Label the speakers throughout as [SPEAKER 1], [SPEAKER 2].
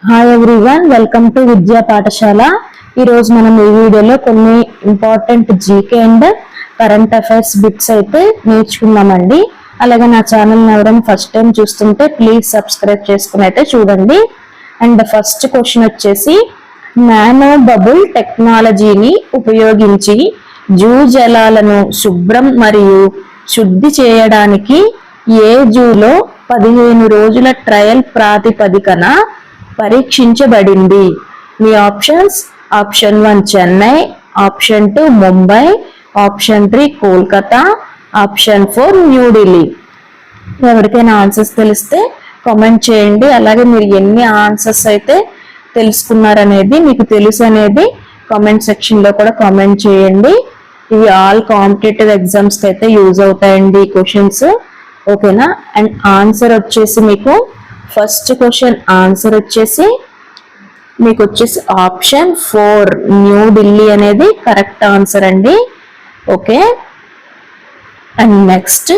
[SPEAKER 1] Hi everyone, welcome to విద్యా పాఠశాల. ఈరోజు మనం ఈ వీడియోలో కొన్ని important GK and current affairs bits అయితే నేర్చుకున్నామండి. అలాగే నా ఛానల్ ఎవరైనా ఫస్ట్ టైం చూస్తుంటే ప్లీజ్ సబ్స్క్రైబ్ చేసుకుని అయితే చూడండి. అండ్ ఫస్ట్ క్వశ్చన్ వచ్చేసి, నానో బబుల్ టెక్నాలజీని ఉపయోగించి జూ జలాలను శుభ్రం మరియు శుద్ధి చేయడానికి ఏ జూలో 15 రోజుల ట్రయల్ ప్రాతిపదికన పరీక్షించబడింది? మీ options: option 1 Chennai, option 2 Mumbai, option 3 Kolkata, option 4 New Delhi. ఎవరికైనా ఆన్సర్స్ తెలిస్తే కామెంట్ చేయండి. అలాగే మీరు ఎన్ని ఆన్సర్స్ అయితే తెలుసుకున్నారనేది, మీకు తెలుసు అనేది కామెంట్ సెక్షన్ లో కూడా కామెంట్ చేయండి. ఇవి ఆల్ కాంపిటేటివ్ ఎగ్జామ్స్ కి అయితే యూజ్ అవుతాయండి ఈ క్వశ్చన్స్, ఓకేనా? అండ్ ఆన్సర్ వచ్చేసి మీకు ఫస్ట్ క్వశ్చన్ ఆన్సర్ వచ్చేసి మీకు వచ్చేసి ఆప్షన్ 4 న్యూఢిల్లీ అనేది కరెక్ట్ ఆన్సర్ అండి. Okay, and next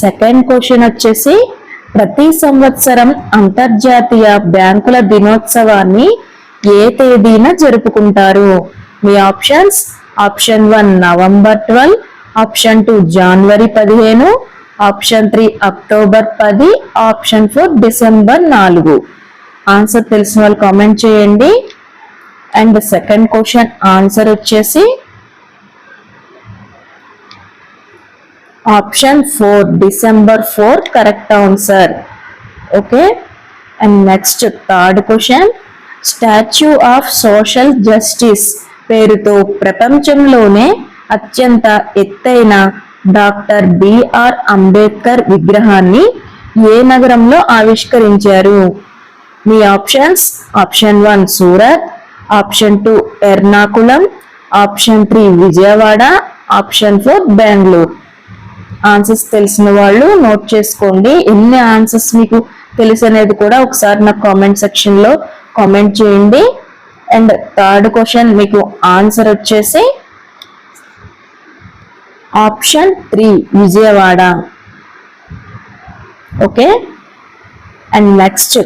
[SPEAKER 1] second question వచ్చేసి, ప్రతి సంవత్సరం అంతర్జాతీయ బ్యాంకుల దినోత్సవాన్ని ఏ తేదీన జరుపుకుంటారు? మీ ఆప్షన్స్: ఆప్షన్ 1 నవంబర్ 12, ఆప్షన్ 2 జనవరి 15, option 3 October 10, option 4 December 4. Answer తెలిసిన వాళ్ళు కామెంట్ చేయండి. అండ్ సెకండ్ క్వశ్చన్ ఆన్సర్ వచ్చేసి option 4 December 4 correct answer. Okay, and next third question, statue of social justice పేరుతో ప్రపంచంలోనే అత్యంత ఎత్తైన డాక్టర్ బిఆర్ అంబేద్కర్ విగ్రహాన్ని ఏ నగరంలో ఆవిష్కరించారు? మీ options: option 1 Surat, option 2 Ernakulam, option 3 Vijayawada, option 4 Bengaluru. Answers తెలిసిన వాళ్ళు నోట్ చేసుకోండి. ఎన్ని ఆన్సర్స్ మీకు తెలుసు అనేది కూడా ఒకసారి నాకు కామెంట్ సెక్షన్ లో కామెంట్ చేయండి. అండ్ థర్డ్ క్వశ్చన్ మీకు ఆన్సర్ వచ్చేసి option 3 Vijayawada. Okay, and next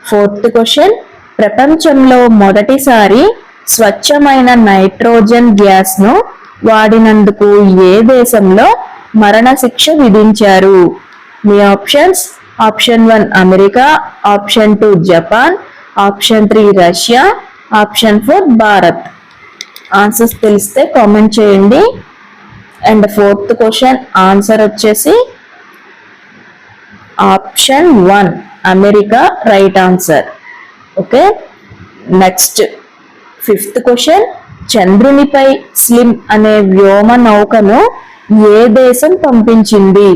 [SPEAKER 1] fourth question, ప్రపంచంలో మొదటిసారి స్వచ్ఛమైన నైట్రోజన్ గ్యాస్ ను వాడినందుకు ఏ దేశంలో మరణశిక్ష విధించారు? మీ options: option 1 America, option 2 Japan, option 3 Russia, option 4 Bharat. Answers తెలిస్తే కామెంట్ చేయండి. అండ్ ఫోర్త్ క్వశ్చన్ ఆన్సర్ వచ్చేసి option 1 America right answer. Okay, next fifth question, చంద్రునిపై స్లిమ్ అనే వ్యోమ నౌకను ఏ దేశం పంపించింది?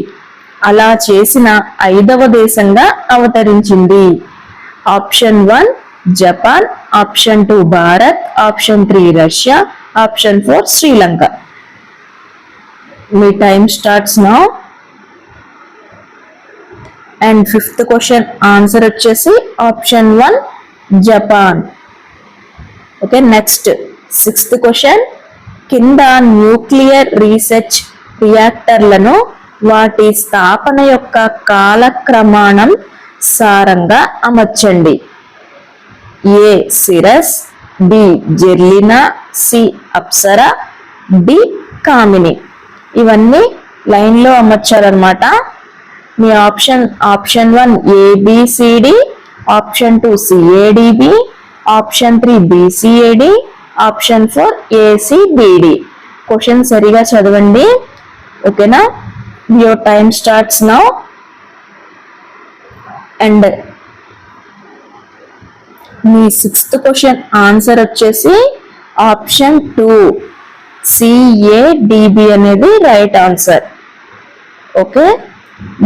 [SPEAKER 1] అలా చేసిన 5వ దేశంగా అవతరించింది? Option 1 Japan, option 2 Bharat, option 3 Russia, option 4 Sri Lanka. మీ time starts now. And fifth question answer వచ్చేసి option 1 Japan. Okay, next sixth question, కింద న్యూక్లియర్ రీసెర్చ్ రియాక్టర్లను వాటి స్థాపన యొక్క కాలక్రమాణం సారంగా అమర్చండి. A CIRUS, B Zerlina, C Apsara, D Kamini. ఇవన్నీ లైన్ లో అమర్చారనమాట. మీ option: option 1 ABCD, option 2 CADB, option 3 BCAD, option 4 ACBD. Question సరిగా చదవండి, ఓకేనా? Your time starts now. And me sixth question answer వచ్చేసి ఆప్షన్ 2 సిఏడిబి అనేది right answer. Okay,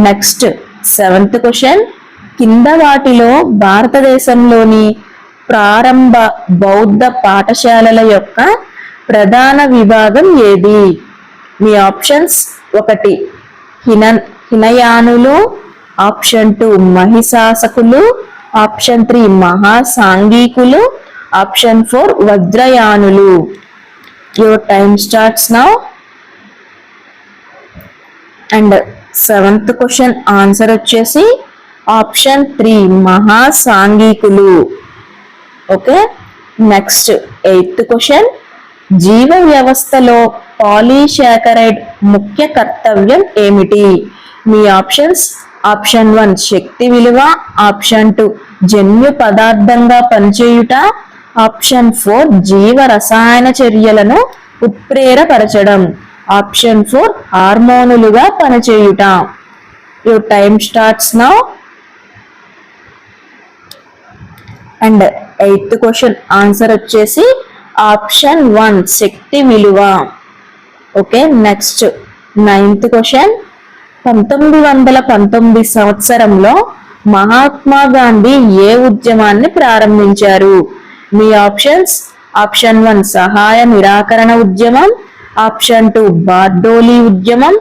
[SPEAKER 1] next seventh question, కింద వాటిలో భారతదేశంలోని ప్రారంభ బౌద్ధ పాఠశాలల యొక్క ప్రధాన విభాగం ఏది? మీ ఆప్షన్స్: 1 హినయానులు, ఆప్షన్ 2 మహిషాసకులు, ఆప్షన్ 3 మహాసాంఘికులు, ఆప్షన్ 4 వజ్రయానులు. Your time starts now. And seventh question answer వచ్చేసి ఆప్షన్ 3 మహాసాంఘికులు. ఓకే, నెక్స్ట్ ఎయిత్ క్వశ్చన్ జీవ వ్యవస్థలో పాలీసాకరైడ్ ముఖ్య కర్తవ్యం ఏమిటి? మీ ఆప్షన్స్ ఆప్షన్ 1 శక్తి విలువ, ఆప్షన్ 2 జన్యు పదార్థంగా పనిచేయుట, ఆప్షన్ 4 జీవ రసాయన చర్యలను ఉత్ప్రేరపరచడం, ఆప్షన్ 4 హార్మోనులుగా పనిచేయుట. Your time starts now. And eighth question answer వచ్చేసి ఆప్షన్ 1 శక్తి విలువ. ఓకే, నెక్స్ట్ నైన్త్ క్వశ్చన్ 1919 సంవత్సరంలో మహాత్మా గాంధీ ఏ ఉద్యమాన్ని ప్రారంభించారు? మీ ఆప్షన్స్ ఆప్షన్ 1 సహాయ నిరాకరణ ఉద్యమం, ఆప్షన్ 2 బార్డోలీ ఉద్యమం,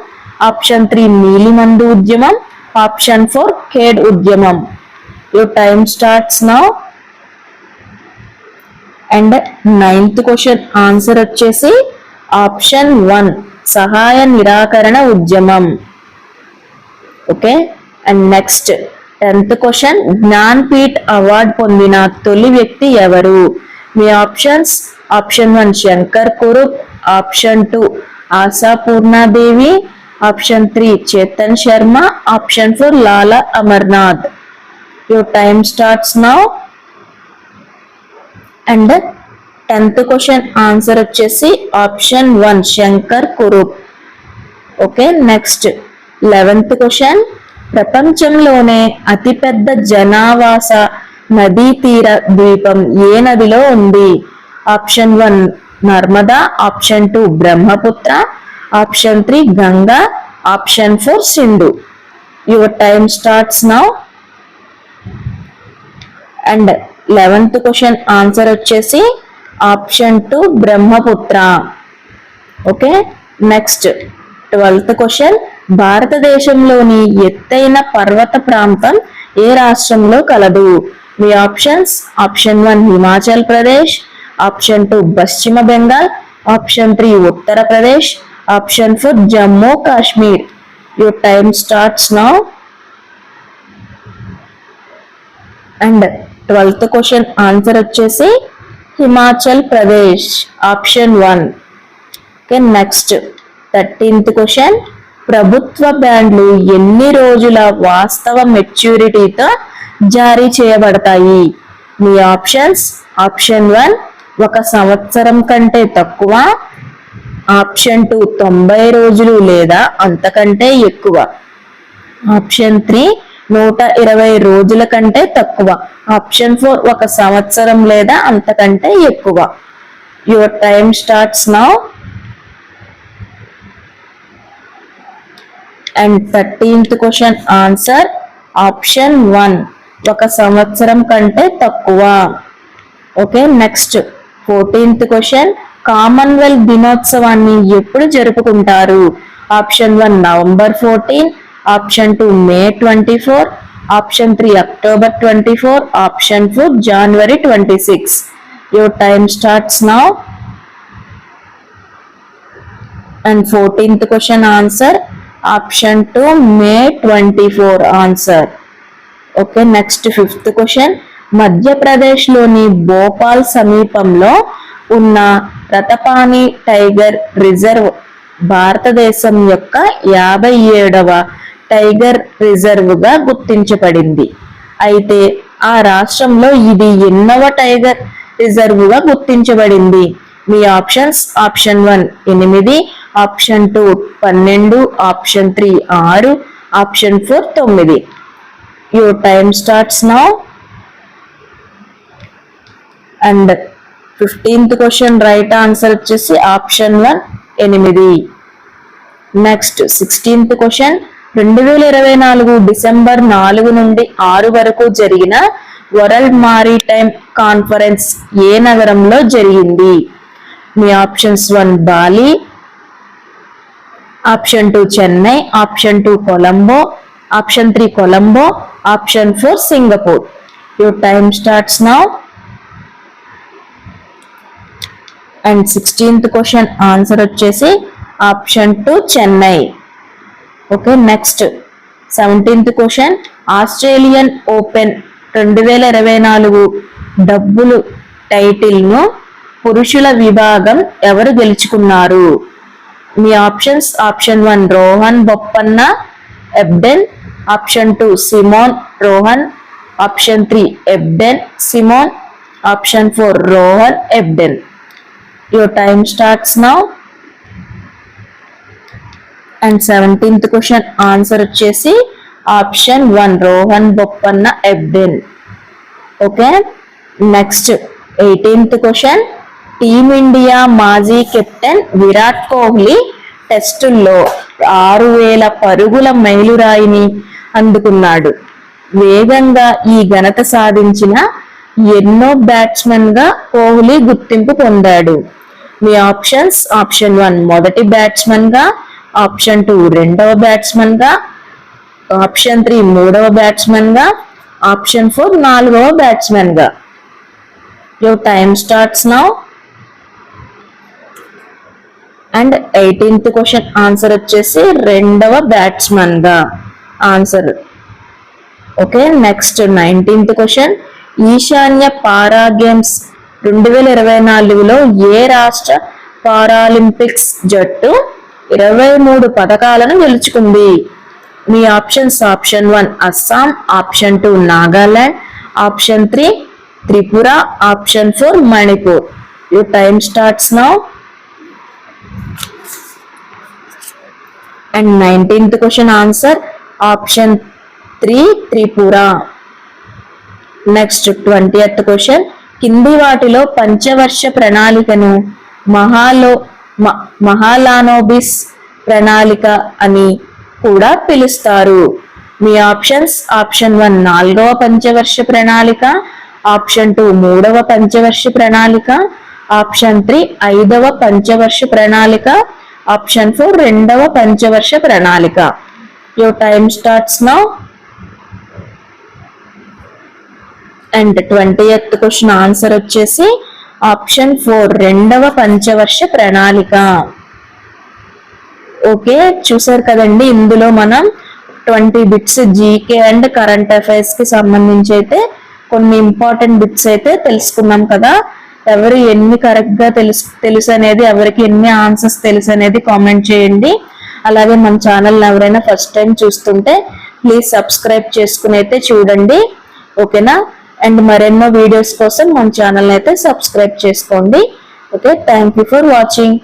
[SPEAKER 1] ఆప్షన్ 3 నీలిమందు ఉద్యమం, ఆప్షన్ 4 ఖేడ్ ఉద్యమం. Your time starts now. And ninth question answer వచ్చేసి ఆప్షన్ 1 సహాయ నిరాకరణ ఉద్యమం. Okay, and next 10th question Jnanpith award పొందిన తొలి వ్యక్తి ఎవరు? మీ options option 1 Shankar Kurup, option 2 Ashapurna Devi, option 3 Chetan Sharma, option 4 Lala Amarnath. Your time starts now. And 10th question answer వచ్చేసి option 1 Shankar Kurup. Okay, next 11th question ప్రపంచంలోనే అతిపెద్ద జనావాస నదీ తీర ద్వీపం ఏ నదిలో ఉంది? Option 1 Narmada, option 2 Brahmaputra, option 3 Ganga, option 4 Sindhu. Your time starts now. And 11th question answer వచ్చేసి option 2 Brahmaputra. Okay, next 12th question భారతదేశంలోని ఎత్తైన పర్వత ప్రాంతం ఏ రాష్ట్రంలో కలదు? మీ options option 1 Himachal Pradesh, option 2 Paschim Bengal, option 3 Uttar Pradesh, option 4 Jammu Kashmir. Your time starts now. And 12th question answer వచ్చేసి Himachal Pradesh, option 1. Okay, next 13th question ప్రభుత్వ బాండ్లు ఎన్ని రోజుల వాస్తవ మెచ్యూరిటీతో జారీ చేయబడతాయి? మీ ఆప్షన్స్ ఆప్షన్ 1 1 సంవత్సరం కంటే తక్కువ, ఆప్షన్ 2 90 రోజులు లేదా అంతకంటే ఎక్కువ, ఆప్షన్ 3 120 రోజుల కంటే తక్కువ, ఆప్షన్ 4 1 సంవత్సరం లేదా అంతకంటే ఎక్కువ. Your time starts now. And 13th question answer option 1 1 సంవత్సరం కంటే తక్కువ. Okay, next 14th question Commonwealth దినోత్సవాన్ని ఎప్పుడు జరుపుకుంటారు? Option 1 November 14, option 2 May 24, option 3 October 24, option 4 January 26. Your time starts now. And 14th question answer option 2 May 24 answer. Okay, next 5th question మధ్యప్రదేశ్లోని భోపాల్ సమీపంలో ఉన్న Ratapani tiger reserve భారతదేశం యొక్క 57వ టైగర్ రిజర్వ్గా గుర్తించబడింది. అయితే ఆ రాష్ట్రంలో ఇది ఎన్నవ టైగర్ రిజర్వ్గా గుర్తించబడింది? మీ options option 1 8, option 2 12, option 3 6, option 4 9. Your time starts now. And 15th question right answer వచ్చేసి option 1 8. Next 16th question 2024 December 4 నుండి 6 వరకు జరిగిన వరల్డ్ మారిటైమ్ కాన్ఫరెన్స్ ఏ నగరంలో జరిగింది? మీ options 1 Bali, option 2 Chennai, option 2 Colombo, option 3 Colombo, option 4 Singapore. Your time starts now. And 16th question answer వచ్చేసి option 2 Chennai. Okay, next 17th question. Australian open 2024 డబ్బులు టైటిల్ ను పురుషుల విభాగం ఎవరు గెలుచుకున్నారు? మీ options: option 1 Rohan Bopanna Ebden, option 2 Simone Rohan, option 3 Ebden Simone, option 4 Rohan Ebden. Your time starts now. And 17th question answer వచ్చేసి option 1 Rohan Bopanna Ebden. Okay, next 18th question. Team India మాజీ captain Virat Kohli టెస్టుల్లో 6000 పరుగుల మైలురాయిని అందుకున్నాడు. వేగంగా ఈ ఘనత సాధించిన ఎన్నో బ్యాట్స్మెన్ గా కోహ్లీ గుర్తింపు పొందాడు? మీ ఆప్షన్స్: ఆప్షన్ 1 మొదటి బ్యాట్స్మెన్ గా, ఆప్షన్ 2 రెండవ బ్యాట్స్మెన్ గా, ఆప్షన్ 3 మూడవ బ్యాట్స్మెన్ గా, ఆప్షన్ 4 నాలుగవ బ్యాట్స్మెన్ గా. Your time starts now. And 18th question answer వచ్చేసి రెండవ బ్యాట్స్మెన్ గా answer. Okay, next 19th question. ఈశాన్య పారా గేమ్స్ 2024లో ఏ రాష్ట్ర పారాలింపిక్స్ జట్టు 23 పథకాలను గెలుచుకుంది? మీ options: option 1 Assam, option 2 Nagaland, option 3 Tripura, option 4 Manipur. Your time starts now. And 19th question answer option 3 Tripura. Next 20th question. కింది వాటిలో పంచవర్ష ప్రణాళికను మహాలానోబిస్ ప్రణాళిక అని కూడా పిలుస్తారు? మీ ఆప్షన్స్: ఆప్షన్ 1 4వ పంచవర్ష ప్రణాళిక, ఆప్షన్ 2 3వ పంచవర్ష ప్రణాళిక, ఆప్షన్ 3 5వ పంచవర్ష ప్రణాళిక, ఆప్షన్ 4 రెండవ పంచవర్ష ప్రణాళిక. Your time starts now. And 20th question answer వచ్చేసి ఆప్షన్ 4 రెండవ పంచవర్ష ప్రణాళిక. ఓకే, చూసారు కదండి, ఇందులో మనం 20 bits GK and current affairs కి సంబంధించి అయితే కొన్ని ఇంపార్టెంట్ బిట్స్ అయితే తెలుసుకున్నాం కదా. ఎవరు ఎన్ని కరెక్ట్ గా తెలుసు అనేది, ఎవరికి ఎన్ని ఆన్సర్స్ తెలుసు అనేది కామెంట్ చేయండి. అలాగే మన ఛానల్ ఎవరైనా ఫస్ట్ టైం చూస్తుంటే ప్లీజ్ సబ్స్క్రైబ్ చేసుకుని అయితే చూడండి. ఓకేనా? అండ్ మరెన్నో వీడియోస్ కోసం మన ఛానల్ అయితే సబ్స్క్రైబ్ చేసుకోండి. Okay, thank you for watching.